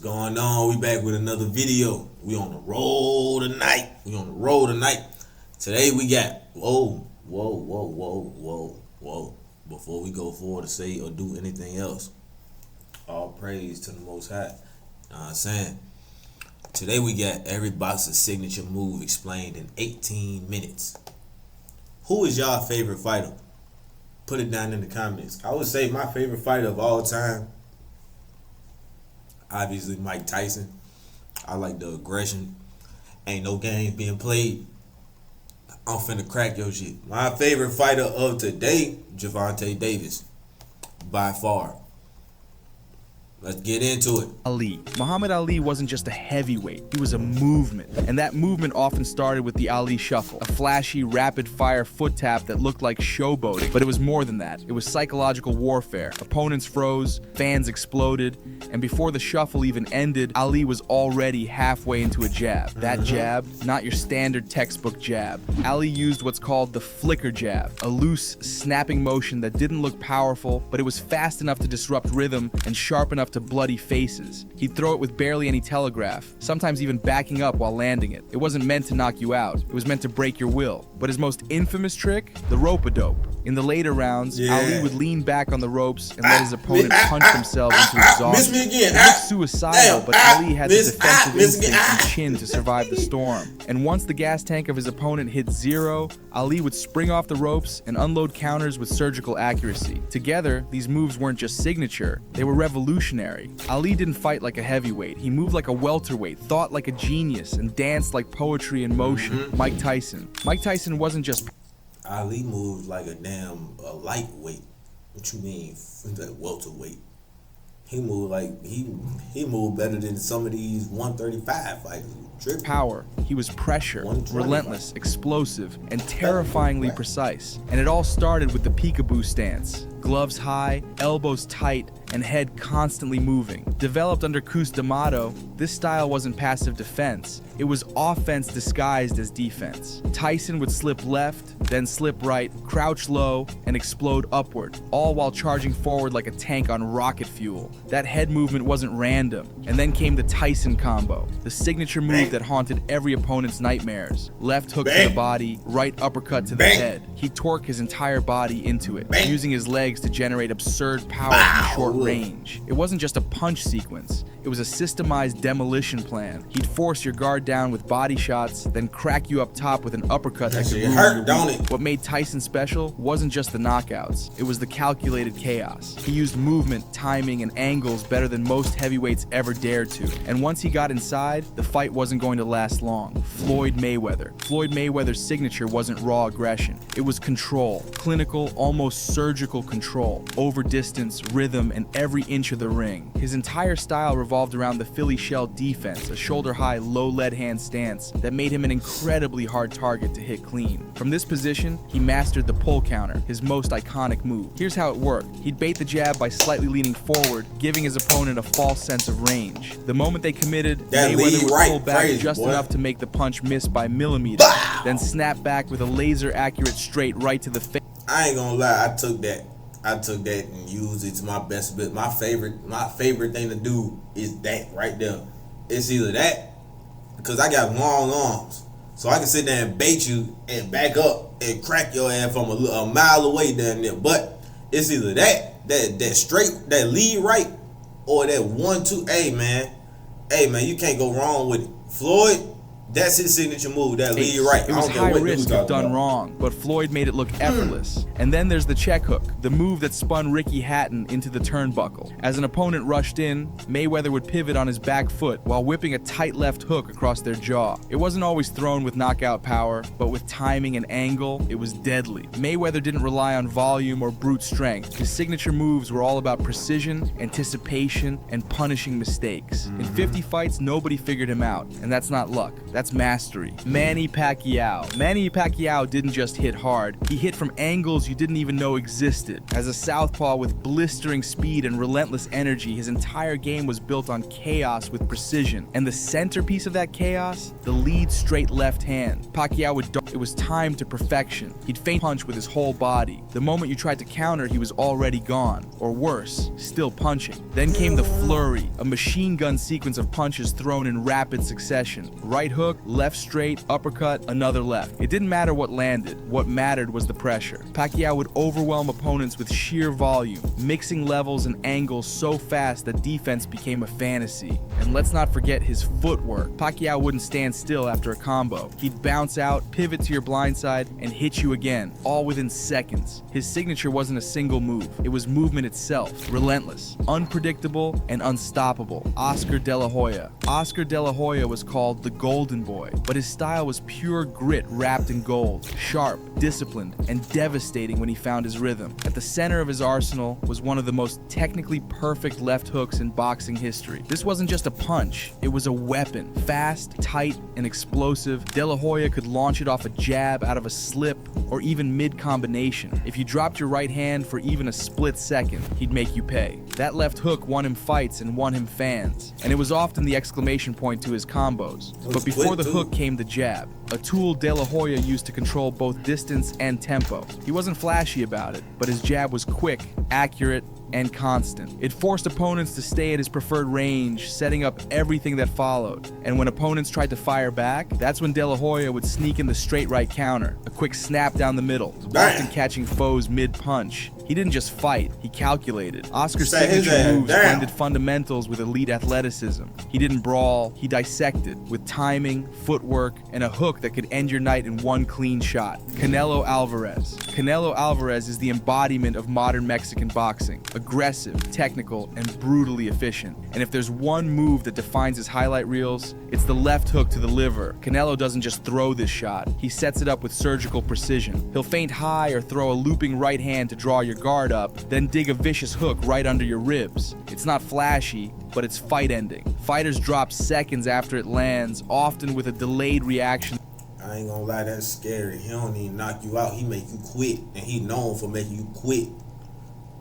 going on? We back with another video. We on the road tonight. Today we got whoa. Before we go forward to say or do anything else, all praise to the Most High. You know what I'm saying? Today we got every boxer's signature move explained in 18 minutes. Who is y'all favorite fighter? Put it down in the comments. I would say my favorite fighter of all time, obviously Mike Tyson. I like the aggression. Ain't no game being played. I'm finna crack your shit. My favorite fighter of today, Gervonta Davis. By far. Let's get into it. Ali. Muhammad Ali wasn't just a heavyweight, he was a movement. And that movement often started with the Ali Shuffle, a flashy, rapid-fire foot tap that looked like showboating. But it was more than that. It was psychological warfare. Opponents froze, fans exploded, and before the shuffle even ended, Ali was already halfway into a jab. That jab, not your standard textbook jab. Ali used what's called the flicker jab, a loose, snapping motion that didn't look powerful, but it was fast enough to disrupt rhythm and sharp enough to bloody faces. He'd throw it with barely any telegraph, sometimes even backing up while landing it. It wasn't meant to knock you out, it was meant to break your will. But his most infamous trick? The rope-a-dope. In the later rounds, Ali would lean back on the ropes and let his opponent punch themselves into exhaustion. It looked suicidal, but Ali had the defensive instinct and chin to survive the storm. And once the gas tank of his opponent hit zero, Ali would spring off the ropes and unload counters with surgical accuracy. Together, these moves weren't just signature, they were revolutionary. Ali didn't fight like a heavyweight, he moved like a welterweight, thought like a genius, and danced like poetry in motion. Mike Tyson wasn't just Ali moved like a damn lightweight. What you mean, like welterweight? He moved like he moved better than some of these 135 fighters. Power. He was pressure, relentless, explosive, and terrifyingly precise. And it all started with the peekaboo stance. Gloves high, elbows tight, and head constantly moving. Developed under Cus D'Amato, this style wasn't passive defense. It was offense disguised as defense. Tyson would slip left, then slip right, crouch low, and explode upward, all while charging forward like a tank on rocket fuel. That head movement wasn't random. And then came the Tyson combo, the signature move that haunted every opponent's nightmares. Left hook to the body, right uppercut to the head. He torqued his entire body into it, using his legs to generate absurd power from short range. It wasn't just a punch sequence, it was a systemized demolition plan. He'd force your guard down with body shots, then crack you up top with an uppercut that could ruin your week. What made Tyson special wasn't just the knockouts, it was the calculated chaos. He used movement, timing, and angles better than most heavyweights ever dared to. And once he got inside, the fight wasn't going to last long. Floyd Mayweather's signature wasn't raw aggression. It was control, clinical, almost surgical control, over distance, rhythm, and every inch of the ring. His entire style revolved around the Philly shell defense, a shoulder-high, low lead hand stance that made him an incredibly hard target to hit clean. From this position, he mastered the pull counter, his most iconic move. Here's how it worked. He'd bait the jab by slightly leaning forward, giving his opponent a false sense of range. The moment they committed, Mayweather would pull back just enough to make the punch miss by millimeters, then snap back with a laser-accurate straight right to the face. I ain't gonna lie, I took that and used it to my best bit. My favorite thing to do is that right there. It's either that, because I got long arms, so I can sit there and bait you and back up and crack your ass from a mile away down there. But it's either that straight, that lead right, or that 1-2. Hey man, you can't go wrong with it. Floyd, that's his signature move, that lead right. It was high risk if done wrong, but Floyd made it look effortless. And then there's the check hook, the move that spun Ricky Hatton into the turnbuckle. As an opponent rushed in, Mayweather would pivot on his back foot while whipping a tight left hook across their jaw. It wasn't always thrown with knockout power, but with timing and angle, it was deadly. Mayweather didn't rely on volume or brute strength. His signature moves were all about precision, anticipation, and punishing mistakes. In 50 fights, nobody figured him out, and that's not luck. That's mastery. Manny Pacquiao didn't just hit hard, he hit from angles you didn't even know existed. As a southpaw with blistering speed and relentless energy, his entire game was built on chaos with precision. And the centerpiece of that chaos? The lead straight left hand. Pacquiao would It was timed to perfection. He'd feint punch with his whole body. The moment you tried to counter, he was already gone. Or worse, still punching. Then came the flurry, a machine gun sequence of punches thrown in rapid succession. Right hook, left straight, uppercut, another left. It didn't matter what landed. What mattered was the pressure. Pacquiao would overwhelm opponents with sheer volume, mixing levels and angles so fast that defense became a fantasy. And let's not forget his footwork. Pacquiao wouldn't stand still after a combo. He'd bounce out, pivot to your blind side, and hit you again, all within seconds. His signature wasn't a single move. It was movement itself, relentless, unpredictable, and unstoppable. Oscar De La Hoya. Oscar De La Hoya was called the Golden Boy, but his style was pure grit wrapped in gold, sharp, disciplined, and devastating when he found his rhythm. At the center of his arsenal was one of the most technically perfect left hooks in boxing history. This wasn't just a punch, it was a weapon. Fast, tight, and explosive, De La Hoya could launch it off a jab, out of a slip, or even mid-combination. If you dropped your right hand for even a split second, he'd make you pay. That left hook won him fights and won him fans, and it was often the exclamation point to his combos. But before the hook came the jab, a tool De La Hoya used to control both distance and tempo. He wasn't flashy about it, but his jab was quick, accurate, and constant. It forced opponents to stay at his preferred range, setting up everything that followed. And when opponents tried to fire back, that's when De La Hoya would sneak in the straight right counter, a quick snap down the middle, often catching foes mid-punch. He didn't just fight, he calculated. Oscar's signature moves blended fundamentals with elite athleticism. He didn't brawl, he dissected, with timing, footwork, and a hook that could end your night in one clean shot. Canelo Alvarez. Canelo Alvarez is the embodiment of modern Mexican boxing. Aggressive, technical, and brutally efficient. And if there's one move that defines his highlight reels, it's the left hook to the liver. Canelo doesn't just throw this shot, he sets it up with surgical precision. He'll feint high or throw a looping right hand to draw your guard up, then dig a vicious hook right under your ribs. It's not flashy, but it's fight-ending. Fighters drop seconds after it lands, often with a delayed reaction. I ain't gonna lie, that's scary. He don't even knock you out, he make you quit, and he known for making you quit.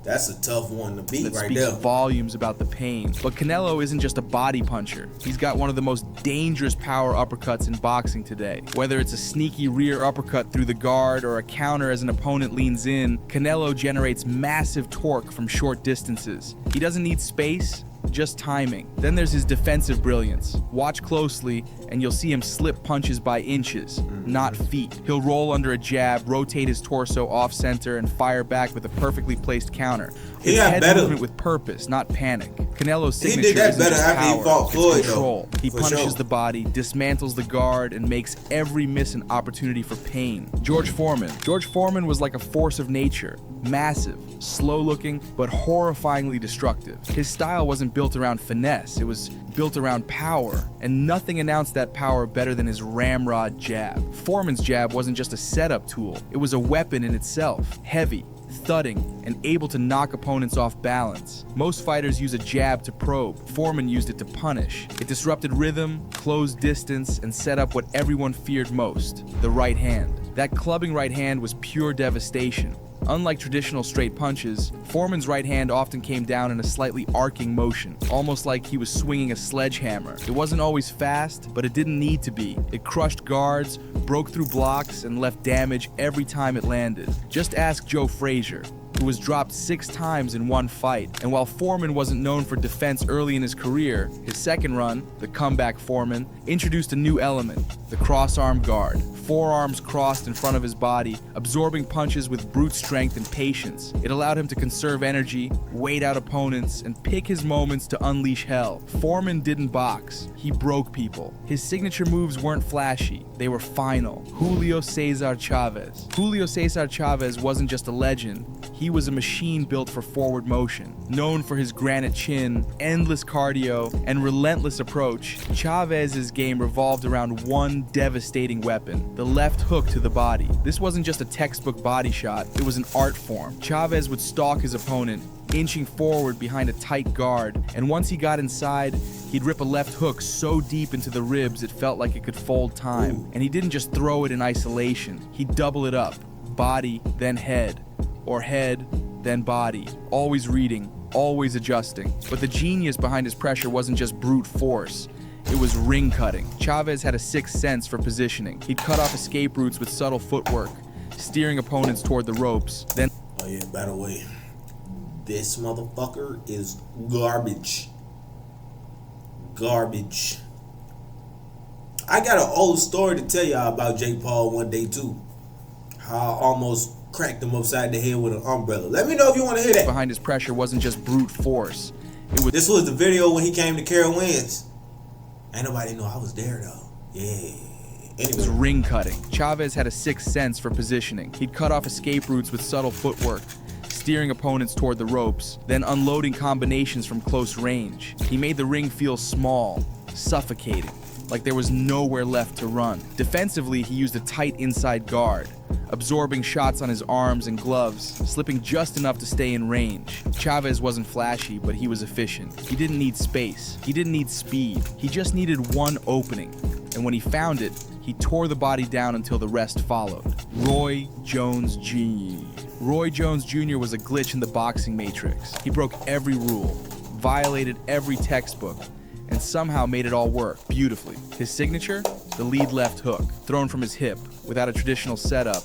That's a tough one to beat right there. Speaks volumes about the pain. But Canelo isn't just a body puncher. He's got one of the most dangerous power uppercuts in boxing today. Whether it's a sneaky rear uppercut through the guard or a counter as an opponent leans in, Canelo generates massive torque from short distances. He doesn't need space, just timing. Then there's his defensive brilliance. Watch closely and you'll see him slip punches by inches, not feet. He'll roll under a jab, rotate his torso off center, and fire back with a perfectly placed counter. His head movement with purpose, not panic. Canelo's signature isn't just power, it's control. He punishes the body, dismantles the guard, and makes every miss an opportunity for pain. George Foreman. George Foreman was like a force of nature. Massive, slow-looking, but horrifyingly destructive. His style wasn't built around finesse, it was built around power, and nothing announced that power better than his ramrod jab. Foreman's jab wasn't just a setup tool, it was a weapon in itself, heavy, thudding, and able to knock opponents off balance. Most fighters use a jab to probe. Foreman used it to punish. It disrupted rhythm, closed distance, and set up what everyone feared most, the right hand. That clubbing right hand was pure devastation. Unlike traditional straight punches, Foreman's right hand often came down in a slightly arcing motion, almost like he was swinging a sledgehammer. It wasn't always fast, but it didn't need to be. It crushed guards, broke through blocks, and left damage every time it landed. Just ask Joe Frazier, who was dropped 6 times in one fight. And while Foreman wasn't known for defense early in his career, his second run, the comeback Foreman, introduced a new element, the cross-arm guard. Forearms crossed in front of his body, absorbing punches with brute strength and patience. It allowed him to conserve energy, wait out opponents, and pick his moments to unleash hell. Foreman didn't box, he broke people. His signature moves weren't flashy, they were final. Julio Cesar Chavez. Julio Cesar Chavez wasn't just a legend, he was a machine built for forward motion. Known for his granite chin, endless cardio, and relentless approach, Chavez's game revolved around one devastating weapon, the left hook to the body. This wasn't just a textbook body shot, it was an art form. Chavez would stalk his opponent, inching forward behind a tight guard, and once he got inside, he'd rip a left hook so deep into the ribs it felt like it could fold time. And he didn't just throw it in isolation, he'd double it up, body, then head, or head, then body, always reading, always adjusting. But the genius behind his pressure wasn't just brute force. It was ring cutting. Chavez had a sixth sense for positioning. He'd cut off escape routes with subtle footwork, steering opponents toward the ropes. Then, oh yeah, by the way, this motherfucker is garbage. Garbage. I got an old story to tell y'all about Jake Paul one day too. How I almost cracked him upside the head with an umbrella. Let me know if you want to hear that. behind his pressure wasn't just brute force. This was the video when he came to Carowinds. Ain't nobody know I was there though. Yeah. It was ring cutting. Chavez had a sixth sense for positioning. He'd cut off escape routes with subtle footwork, steering opponents toward the ropes, then unloading combinations from close range. He made the ring feel small, suffocating, like there was nowhere left to run. Defensively, he used a tight inside guard, absorbing shots on his arms and gloves, slipping just enough to stay in range. Chavez wasn't flashy, but he was efficient. He didn't need space. He didn't need speed. He just needed one opening. And when he found it, he tore the body down until the rest followed. Roy Jones Jr. Roy Jones Jr. was a glitch in the boxing matrix. He broke every rule, violated every textbook, and somehow made it all work beautifully. His signature? The lead left hook, thrown from his hip, without a traditional setup,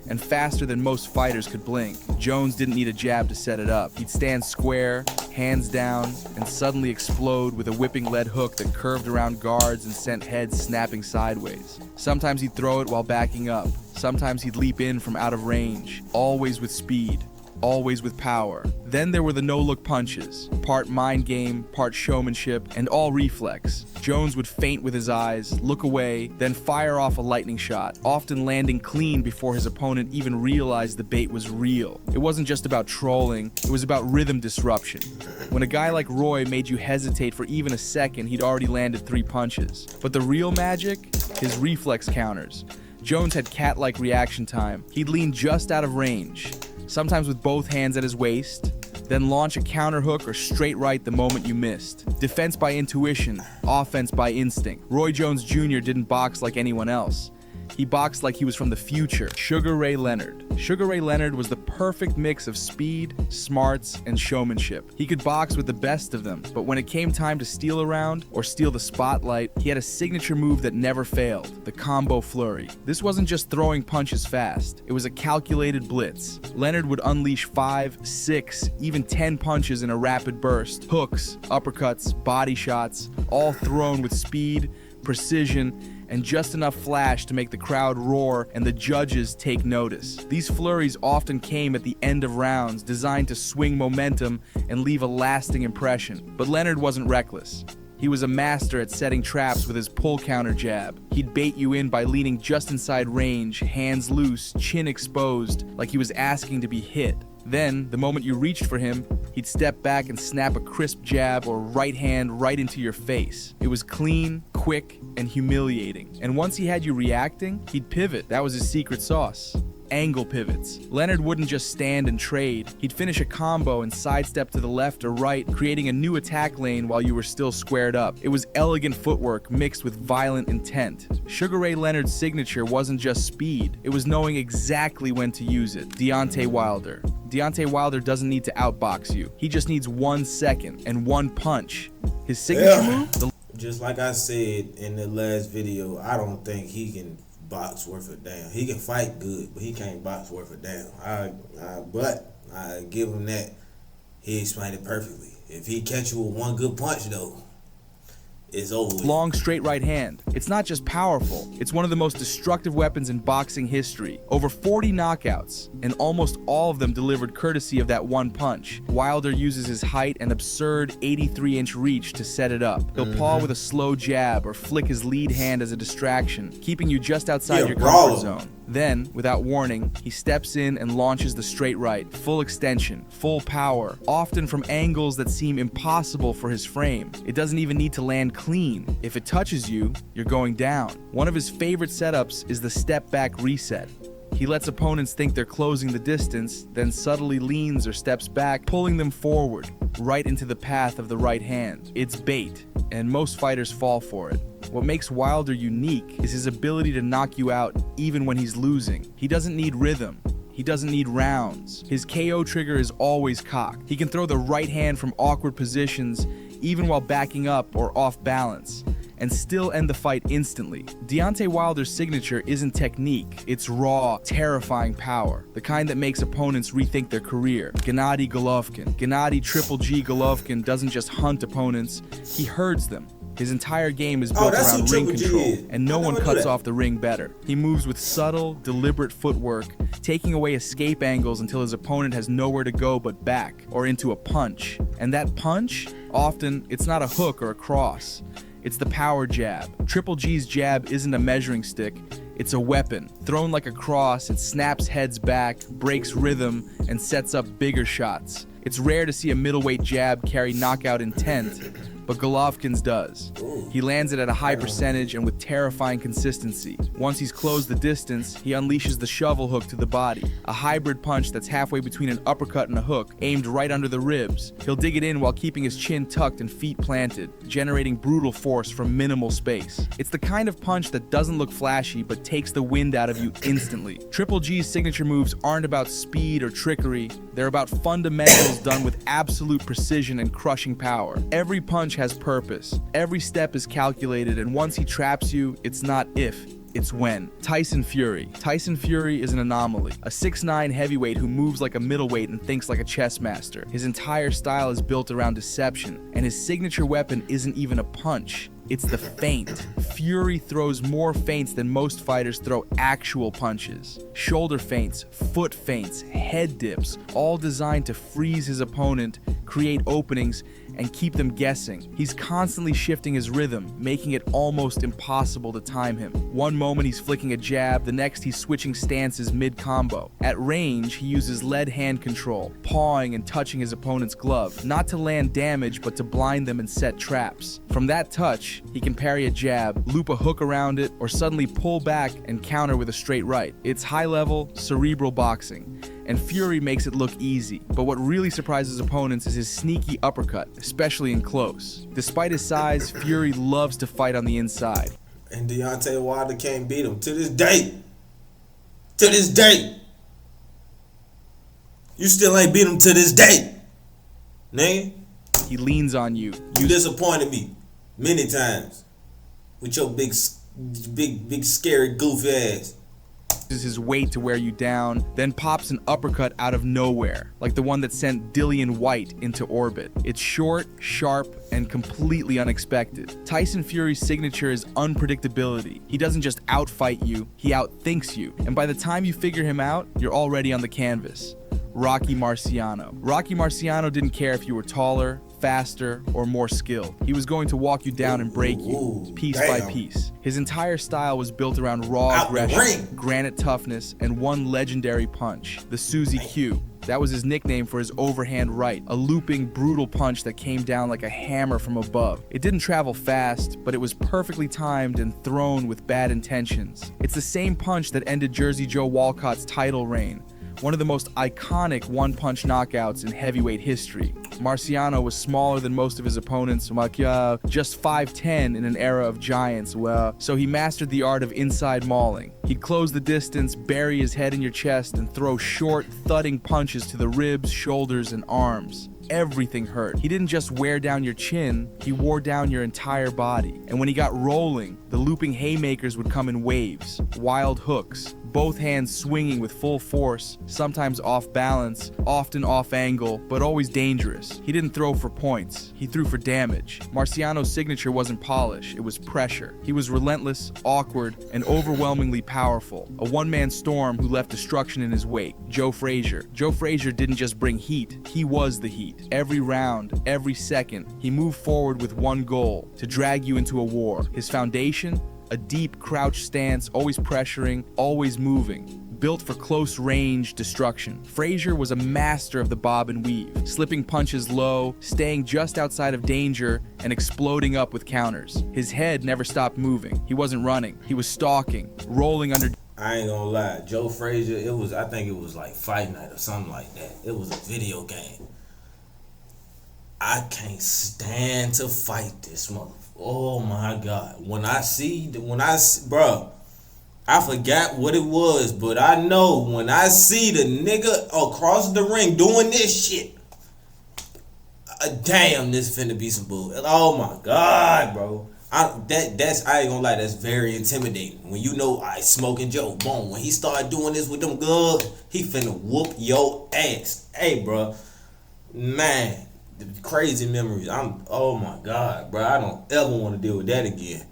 and faster than most fighters could blink. Jones didn't need a jab to set it up. He'd stand square, hands down, and suddenly explode with a whipping lead hook that curved around guards and sent heads snapping sideways. Sometimes he'd throw it while backing up. Sometimes he'd leap in from out of range, always with speed, always with power. Then there were the no-look punches, part mind game, part showmanship, and all reflex. Jones would feint with his eyes, look away, then fire off a lightning shot, often landing clean before his opponent even realized the bait was real. It wasn't just about trolling, it was about rhythm disruption. When a guy like Roy made you hesitate for even a second, he'd already landed 3 punches. But the real magic? His reflex counters. Jones had cat-like reaction time. He'd lean just out of range, sometimes with both hands at his waist, then launch a counter hook or straight right the moment you missed. Defense by intuition, offense by instinct. Roy Jones Jr. didn't box like anyone else. He boxed like he was from the future. Sugar Ray Leonard. Sugar Ray Leonard was the perfect mix of speed, smarts, and showmanship. He could box with the best of them, but when it came time to steal a round or steal the spotlight, he had a signature move that never failed, the combo flurry. This wasn't just throwing punches fast. It was a calculated blitz. Leonard would unleash 5, 6, even 10 punches in a rapid burst. Hooks, uppercuts, body shots, all thrown with speed, precision, and just enough flash to make the crowd roar and the judges take notice. These flurries often came at the end of rounds, designed to swing momentum and leave a lasting impression. But Leonard wasn't reckless. He was a master at setting traps with his pull counter jab. He'd bait you in by leaning just inside range, hands loose, chin exposed, like he was asking to be hit. Then, the moment you reached for him, he'd step back and snap a crisp jab or right hand right into your face. It was clean, quick, and humiliating. And once he had you reacting, he'd pivot. That was his secret sauce. Angle pivots. Leonard wouldn't just stand and trade. He'd finish a combo and sidestep to the left or right, creating a new attack lane while you were still squared up. It was elegant footwork mixed with violent intent. Sugar Ray Leonard's signature wasn't just speed. It was knowing exactly when to use it. Deontay Wilder. Deontay Wilder doesn't need to outbox you. He just needs 1 second and 1 punch. His signature move? Just like I said in the last video, I don't think he can box worth a damn. He can fight good, but he can't box worth a damn. But I give him that. He explained it perfectly. If he catch you with 1 good punch, though, it's over with. Long straight right hand. It's not just powerful, it's one of the most destructive weapons in boxing history. Over 40 knockouts, and almost all of them delivered courtesy of that 1 punch. Wilder uses his height and absurd 83-inch reach to set it up. He'll paw with a slow jab or flick his lead hand as a distraction, keeping you just outside your comfort zone. Then, without warning, he steps in and launches the straight right, full extension, full power, often from angles that seem impossible for his frame. It doesn't even need to land clean. If it touches you, you're going down. One of his favorite setups is the step back reset. He lets opponents think they're closing the distance, then subtly leans or steps back, pulling them forward, right into the path of the right hand. It's bait, and most fighters fall for it. What makes Wilder unique is his ability to knock you out even when he's losing. He doesn't need rhythm. He doesn't need rounds. His KO trigger is always cocked. He can throw the right hand from awkward positions even while backing up or off balance. and still end the fight instantly. Deontay Wilder's signature isn't technique, it's raw, terrifying power, the kind that makes opponents rethink their career. Gennady Golovkin. Gennady Triple G Golovkin doesn't just hunt opponents, he herds them. His entire game is built around ring control, and no one cuts off the ring better. He moves with subtle, deliberate footwork, taking away escape angles until his opponent has nowhere to go but back, or into a punch. And that punch, often, it's not a hook or a cross. It's the power jab. Triple G's jab isn't a measuring stick, it's a weapon. Thrown like a cross, it snaps heads back, breaks rhythm, and sets up bigger shots. It's rare to see a middleweight jab carry knockout intent, but Golovkin's does. He lands it at a high percentage and with terrifying consistency. Once he's closed the distance, he unleashes the shovel hook to the body, a hybrid punch that's halfway between an uppercut and a hook, aimed right under the ribs. He'll dig it in while keeping his chin tucked and feet planted, generating brutal force from minimal space. It's the kind of punch that doesn't look flashy but takes the wind out of you instantly. Triple G's signature moves aren't about speed or trickery, they're about fundamentals done with absolute precision and crushing power. Every punch has purpose. Every step is calculated, and once he traps you, it's not if, it's when. Tyson Fury. Tyson Fury is an anomaly. A 6'9" heavyweight who moves like a middleweight and thinks like a chess master. His entire style is built around deception, and his signature weapon isn't even a punch. It's the feint. Fury throws more feints than most fighters throw actual punches. Shoulder feints, foot feints, head dips, all designed to freeze his opponent, create openings, and keep them guessing. He's constantly shifting his rhythm, making it almost impossible to time him. One moment he's flicking a jab, the next he's switching stances mid-combo. At range, he uses lead hand control, pawing and touching his opponent's glove, not to land damage, but to blind them and set traps. From that touch, he can parry a jab, loop a hook around it, or suddenly pull back and counter with a straight right. It's high-level, cerebral boxing, and Fury makes it look easy. But what really surprises opponents is his sneaky uppercut, especially in close. Despite his size, Fury loves to fight on the inside. And Deontay Wilder can't beat him to this day. To this day. You still ain't beat him to this day. Nigga. He leans on you. You disappointed me many times with your big scary goofy ass. Uses his weight to wear you down, then pops an uppercut out of nowhere, like the one that sent Dillian White into orbit. It's short, sharp, and completely unexpected. Tyson Fury's signature is unpredictability. He doesn't just outfight you, he outthinks you. And by the time you figure him out, you're already on the canvas. Rocky Marciano. Rocky Marciano didn't care if you were taller, faster, or more skilled. He was going to walk you down and break you, piece by piece. His entire style was built around raw aggression, granite toughness, and one legendary punch, the Suzy Q. That was his nickname for his overhand right, a looping, brutal punch that came down like a hammer from above. It didn't travel fast, but it was perfectly timed and thrown with bad intentions. It's the same punch that ended Jersey Joe Walcott's title reign, one of the most iconic one-punch knockouts in heavyweight history. Marciano was smaller than most of his opponents, just 5'10" in an era of giants, so he mastered the art of inside mauling. He'd close the distance, bury his head in your chest, and throw short, thudding punches to the ribs, shoulders, and arms. Everything hurt. He didn't just wear down your chin, he wore down your entire body. And when he got rolling, the looping haymakers would come in waves, wild hooks, both hands swinging with full force, sometimes off balance, often off angle, but always dangerous. He didn't throw for points, he threw for damage. Marciano's signature wasn't polish, it was pressure. He was relentless, awkward, and overwhelmingly powerful. A one-man storm who left destruction in his wake. Joe Frazier. Joe Frazier didn't just bring heat, he was the heat. Every round, every second, he moved forward with one goal, to drag you into a war. His foundation? A deep crouch stance, always pressuring, always moving, built for close range destruction. Frazier was a master of the bob and weave, slipping punches low, staying just outside of danger, and exploding up with counters. His head never stopped moving. He wasn't running, he was stalking, rolling under. I ain't gonna lie, Joe Frazier, I think it was like Fight Night or something like that. It was a video game. I can't stand to fight this motherfucker. Oh my God. Bro, I forgot what it was, but I know when I see the nigga across the ring doing this shit, damn, this finna be some bull. Oh my God, bro. I ain't gonna lie, that's very intimidating. When you know I Smoking Joe, boom, when he started doing this with them gloves, he finna whoop your ass. Hey, bro, man, the crazy memories. Oh my God, bro, I don't ever want to deal with that again.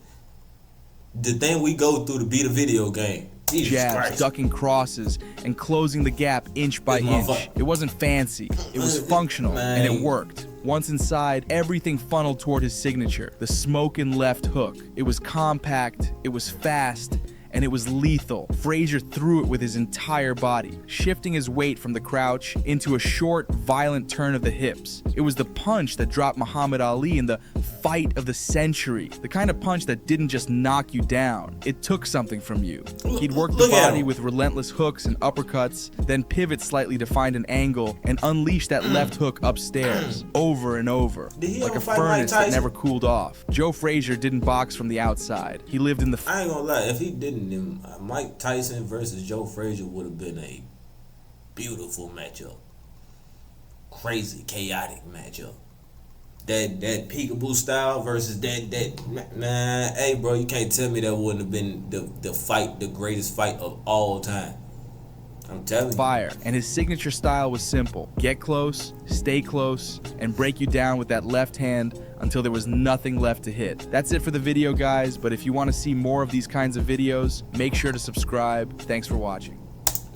The thing we go through to beat a video game. Jesus Jabs, Christ. ducking crosses, and closing the gap inch by This inch. motherfucker. It wasn't fancy, it was functional, and it Man. worked. Once inside, everything funneled toward his signature, the smoking left hook. It was compact, it was fast, and it was lethal. Frazier threw it with his entire body, shifting his weight from the crouch into a short, violent turn of the hips. It was the punch that dropped Muhammad Ali in the fight of the century, the kind of punch that didn't just knock you down, it took something from you. He'd work the Look at body him. with relentless hooks and uppercuts, then pivot slightly to find an angle and unleash that left hook upstairs, over and over, Did he like ever a fight Mike furnace that Tyson? never cooled off. Joe Frazier didn't box from the outside. He lived in the I ain't gonna lie, if he didn't, then Mike Tyson versus Joe Frazier would have been a beautiful matchup. Crazy, chaotic matchup. That peekaboo style versus that man. Hey, bro, you can't tell me that wouldn't have been the fight, the greatest fight of all time. I'm telling you. fire, and his signature style was simple: get close, stay close, and break you down with that left hand until there was nothing left to hit. That's it for the video, guys, but if you want to see more of these kinds of videos, make sure to subscribe. Thanks for watching.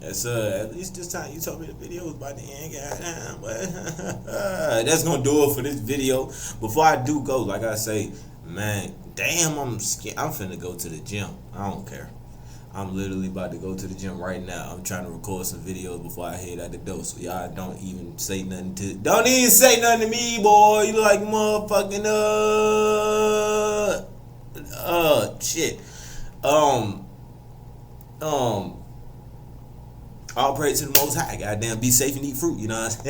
That's at least this time you told me the video was about to end, goddamn, but that's gonna do it for this video. Before I do go, like I say, man, damn, I'm finna go to the gym. I don't care. I'm literally about to go to the gym right now. I'm trying to record some videos before I head out the door, so y'all don't even say nothing to me, boy. You like motherfucking shit. All praise to the Most High. Goddamn, be safe and eat fruit. You know what I'm saying?